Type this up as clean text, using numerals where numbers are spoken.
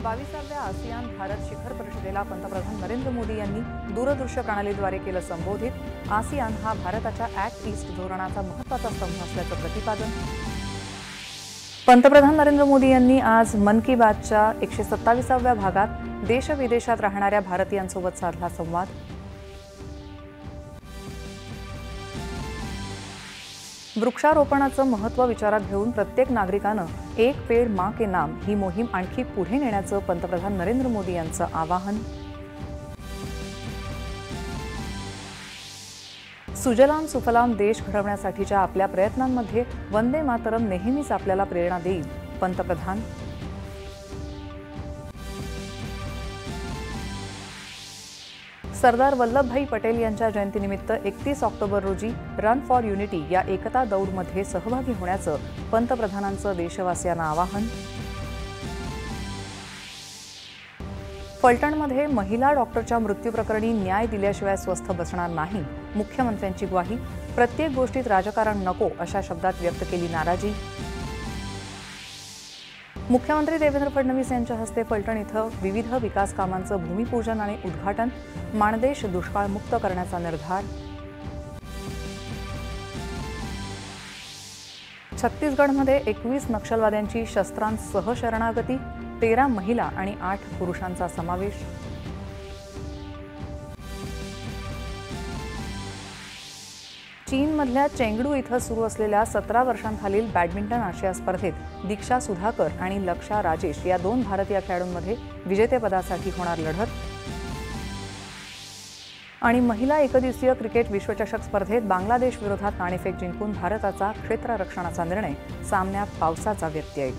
22व्या ASEAN Bharat शिखर परिषदेला पंतप्रधान नरेंद्र मोदी यांनी दूरदृश्य प्रणालीद्वारे केलं संबोधित। आसियान हा भारताच्या ॲक्ट ईस्ट धोरणाचा महत्त्वाचा स्तंभ असल्याचं प्रतिपादन। पंतप्रधान नरेंद्र मोदी यांनी आज मन की बातच्या 127व्या भागात देश-विदेशात राहणाऱ्या भारतीयांसोबत साधला संवाद। वृक्षारोपणाचं महत्त्व विचारात घेऊन प्रत्येक नागरिकानं एक पेड़ मां के नाम ही मोहीम आणखी पुढे नेण्याचं पंतप्रधान नरेंद्र मोदी यांचं आवाहन। सुजलाम सुफलाम देश घडवण्यासाठीच्या आपल्या प्रयत्नांमध्ये वंदे मातरम नेहमीच आपल्याला प्रेरणा देईल, पंतप्रधान। सरदार वल्लभभाई पटेल यांच्या जयंतीनिमित्त 31 ऑक्टोबर रोजी रन फॉर युनिटी या एकता दौडमध्ये सहभागी होण्याचं पंतप्रधानांचं देशवासियांना आवाहन। फलटणमध्ये महिला डॉक्टरच्या मृत्यूप्रकरणी न्याय दिल्याशिवाय स्वस्थ बसणार नाही, मुख्यमंत्र्यांची ग्वाही। प्रत्येक गोष्टीत राजकारण नको अशा शब्दात व्यक्त केली नाराजी। मुख्यमंत्री देवेंद्र फडणवीस यांच्या हस्ते फलटण इथं विविध विकास कामांचं भूमिपूजन आणि उद्घाटन। माणदेश दुष्काळमुक्त करण्याचा निर्धार। छत्तीसगडमध्ये 21 नक्षलवाद्यांची शस्त्रांसह शरणागती, 13 महिला आणि 8 पुरुषांचा समावेश। चीनमधल्या चेंगडू इथं सुरू असलेल्या 17 वर्षांखालील बॅडमिंटन आशिया स्पर्धेत दीक्षा सुधाकर आणि लक्षा राजेश या 2 भारतीय खेळाडूंमध्ये विजेतेपदासाठी होणार लढत। आणि महिला एकदिवसीय क्रिकेट विश्वचषक स्पर्धेत बांगलादेश विरोधात नाणेफेक जिंकून भारताचा क्षेत्ररक्षणाचा निर्णय, सामन्यात पावसाचा व्यत्यय।